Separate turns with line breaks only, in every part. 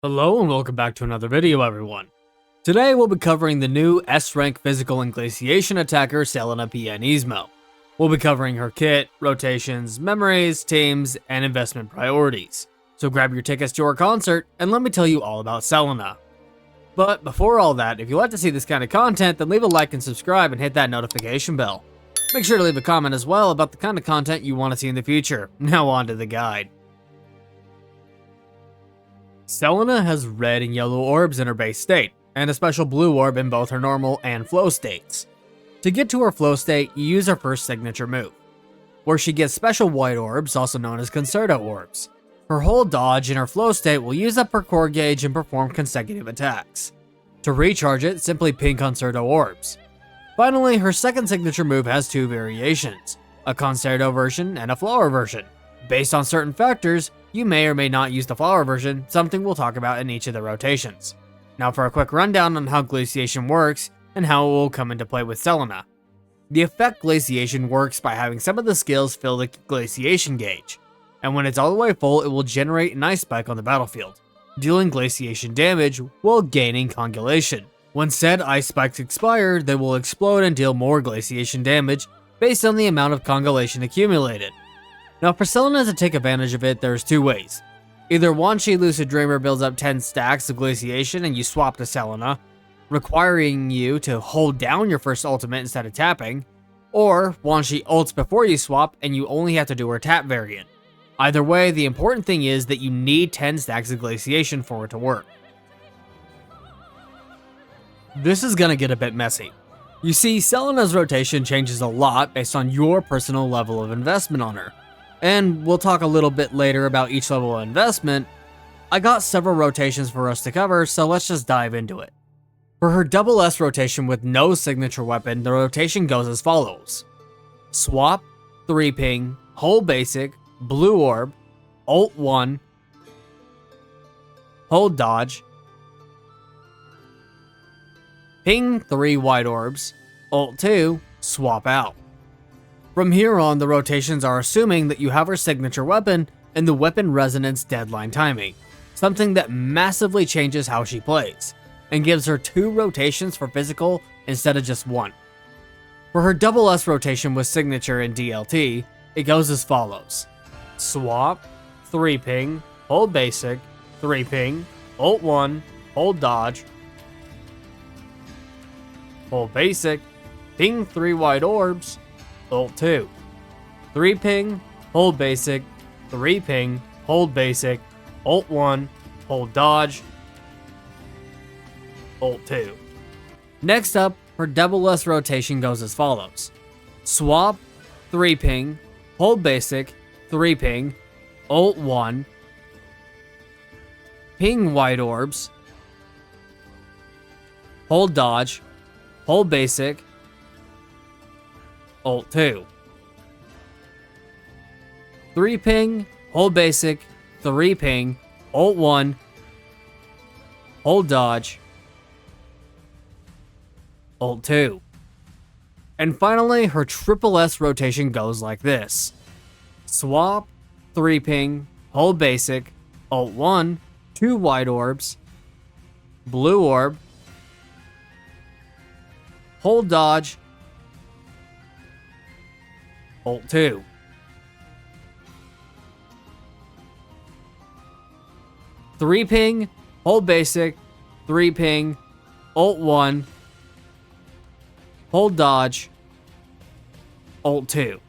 Hello and welcome back to another video, everyone. Today we'll be covering the new S-rank physical and glaciation attacker Selena Pianissimo. We'll be covering her kit, rotations, memories, teams, and investment priorities. So grab your tickets to her concert and let me tell you all about Selena. But before all that, if you like to see this kind of content, then leave a like and subscribe and hit that notification bell. Make sure to leave a comment as well about the kind of content you want to see in the future. Now on to the guide. Selena has red and yellow orbs in her base state, and a special blue orb in both her normal and flow states. To get to her flow state, you use her first signature move, where she gets special white orbs, also known as concerto orbs. Her whole dodge in her flow state will use up her core gauge and perform consecutive attacks. To recharge it, simply ping concerto orbs. Finally, her second signature move has two variations, a concerto version and a flower version. Based on certain factors, you may or may not use the flower version, something we'll talk about in each of the rotations. Now for a quick rundown on how glaciation works and how it will come into play with Selena. The effect glaciation works by having some of the skills fill the glaciation gauge, and when it's all the way full, it will generate an ice spike on the battlefield, dealing glaciation damage while gaining congulation. When said ice spikes expire, they will explode and deal more glaciation damage based on the amount of congulation accumulated. Now for Selena to take advantage of it, there's two ways. Either Wanshi Lucid Dreamer builds up 10 stacks of glaciation and you swap to Selena, requiring you to hold down your first ultimate instead of tapping, or Wanshi ults before you swap and you only have to do her tap variant. Either way, the important thing is that you need 10 stacks of glaciation for it to work. This is gonna get a bit messy. You see, Selena's rotation changes a lot based on your personal level of investment on her. And we'll talk a little bit later about each level of investment. I got several rotations for us to cover, so let's just dive into it. For her double S rotation with no signature weapon, the rotation goes as follows. Swap, 3-ping, hold basic, blue orb, ult 1, hold dodge, ping 3 white orbs, ult 2, swap out. From here on, the rotations are assuming that you have her signature weapon and the weapon resonance deadline timing, something that massively changes how she plays, and gives her 2 rotations for physical instead of just 1. For her double S rotation with signature and DLT, it goes as follows. Swap, 3-ping, hold basic, 3-ping, ult 1, hold dodge, hold basic, ping 3 white orbs, ult 2, 3-ping, hold basic, 3-ping, hold basic, ult 1, hold dodge, ult 2. Next up, her double S rotation goes as follows. Swap, 3-ping, hold basic, 3-ping, ult 1, ping white orbs, hold dodge, hold basic, ult 2. 3-ping, hold basic, 3-ping, ult 1, hold dodge, ult 2. And finally, her triple S rotation goes like this. Swap, 3-ping, hold basic, ult 1, 2 white orbs, blue orb, hold dodge, ult 2. Three-ping, hold basic, 3-ping, ult 1, hold dodge, ult 2.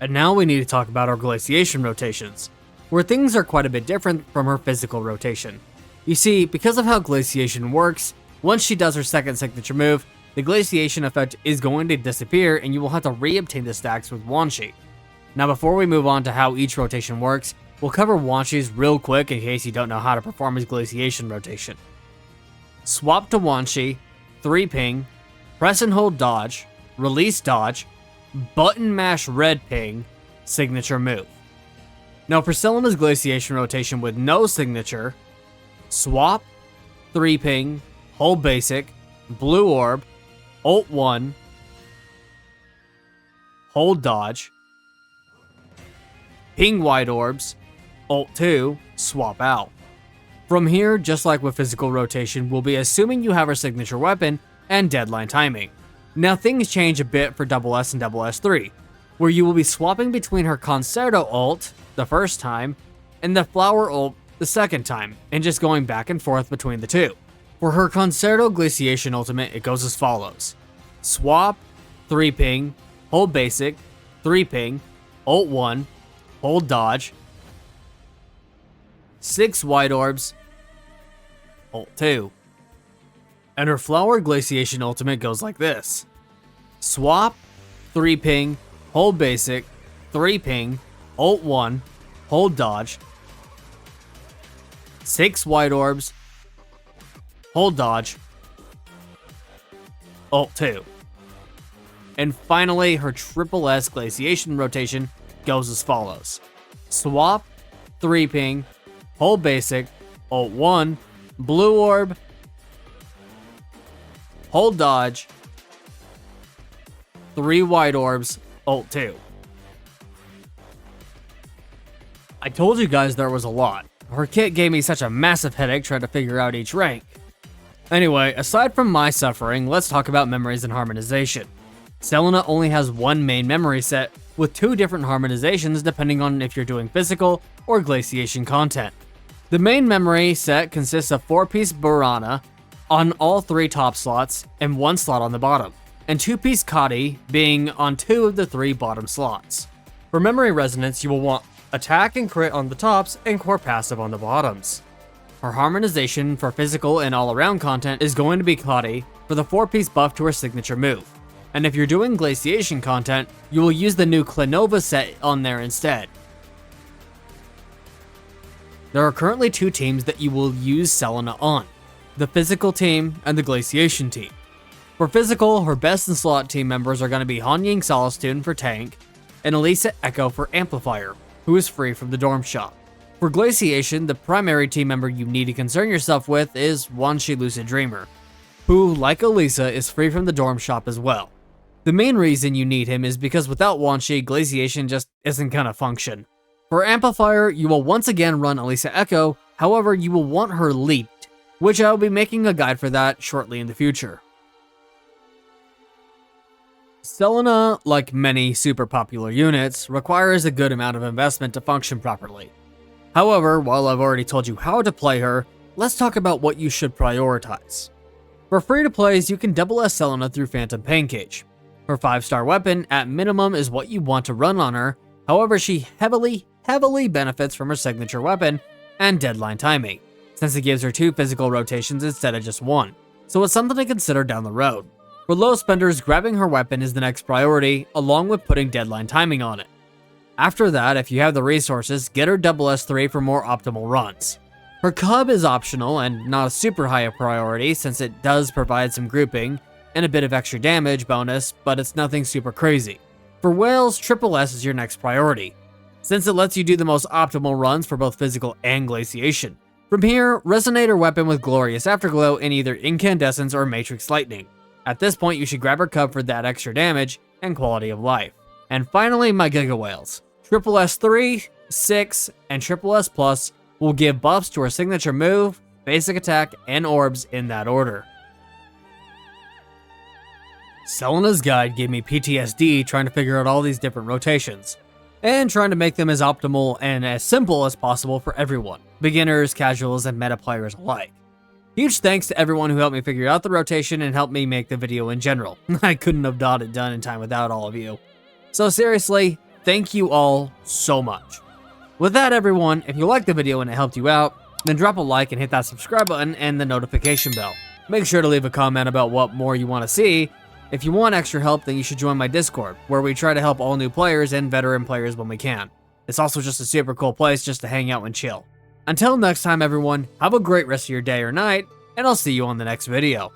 And now we need to talk about our glaciation rotations, where things are quite a bit different from her physical rotation. You see, because of how glaciation works, once she does her second signature move, the glaciation effect is going to disappear and you will have to re-obtain the stacks with Wanshi. Now before we move on to how each rotation works, we'll cover Wanshi's real quick in case you don't know how to perform his glaciation rotation. Swap to Wanshi, 3-ping, press and hold dodge, release dodge, button mash red ping, signature move. Now for Selena's glaciation rotation with no signature, swap, 3-ping, hold basic, blue orb, ult 1, hold dodge, ping white orbs, ult 2, swap out. From here, just like with physical rotation, we'll be assuming you have her signature weapon and deadline timing. Now things change a bit for SS and SS3, where you will be swapping between her Concerto ult the first time and the Flower ult the second time, and just going back and forth between the two. For her Concerto Glaciation ultimate, it goes as follows. Swap, 3 ping, hold basic, 3 ping, ult 1, hold dodge, 6 white orbs, ult 2. And her Flower Glaciation ultimate goes like this. Swap, 3 ping, hold basic, 3 ping, ult 1, hold dodge, 6 white orbs, hold dodge, ult 2. And finally, her SS Glaciation rotation goes as follows. Swap, 3 ping, hold basic, ult 1, blue orb, hold dodge, 3 white orbs, ult 2. I told you guys there was a lot. Her kit gave me such a massive headache trying to figure out each rank. Anyway, aside from my suffering, let's talk about memories and harmonization. Selena only has one main memory set, with 2 different harmonizations depending on if you're doing physical or glaciation content. The main memory set consists of 4-piece Burana on all 3 top slots and 1 slot on the bottom, and 2-piece Kadi being on 2 of the 3 bottom slots. For memory resonance, you will want attack and crit on the tops and core passive on the bottoms. Her harmonization for physical and all-around content is going to be Kadi for the 4-piece buff to her signature move. And if you're doing glaciation content, you will use the new Clenova set on there instead. There are currently 2 teams that you will use Selena on, the physical team and the glaciation team. For physical, her best in slot team members are going to be Hanying Solistune for tank and Elisa Echo for amplifier, who is free from the dorm shop. For glaciation, the primary team member you need to concern yourself with is Wanshi Lucid Dreamer, who, like Elisa, is free from the dorm shop as well. The main reason you need him is because without Wanshi, glaciation just isn't gonna function. For amplifier, you will once again run Elisa Echo, however you will want her leaped, which I will be making a guide for that shortly in the future. Selena, like many super popular units, requires a good amount of investment to function properly. However, while I've already told you how to play her, let's talk about what you should prioritize. For free-to-plays, you can SS Selena through Phantom Pancake. Her 5-star weapon, at minimum, is what you want to run on her, however she heavily benefits from her signature weapon and deadline timing, since it gives her 2 physical rotations instead of just 1, so it's something to consider down the road. For low spenders, grabbing her weapon is the next priority, along with putting deadline timing on it. After that, if you have the resources, get her SS3 for more optimal runs. Her Cub is optional and not a super high a priority since it does provide some grouping and a bit of extra damage bonus, but it's nothing super crazy. For Whales, SS is your next priority, since it lets you do the most optimal runs for both physical and glaciation. From here, resonate her weapon with Glorious Afterglow in either Incandescence or Matrix Lightning. At this point, you should grab her Cub for that extra damage and quality of life. And finally, my Giga Whales. SS3, 6, and SS Plus will give buffs to her signature move, basic attack, and orbs in that order. Selena's guide gave me PTSD trying to figure out all these different rotations, and trying to make them as optimal and as simple as possible for everyone, beginners, casuals, and meta players alike. Huge thanks to everyone who helped me figure out the rotation and helped me make the video in general. I couldn't have got it done in time without all of you. So seriously, thank you all so much. With that, everyone, if you liked the video and it helped you out, then drop a like and hit that subscribe button and the notification bell. Make sure to leave a comment about what more you want to see. If you want extra help, then you should join my Discord, where we try to help all new players and veteran players when we can. It's also just a super cool place just to hang out and chill. Until next time, everyone, have a great rest of your day or night, and I'll see you on the next video.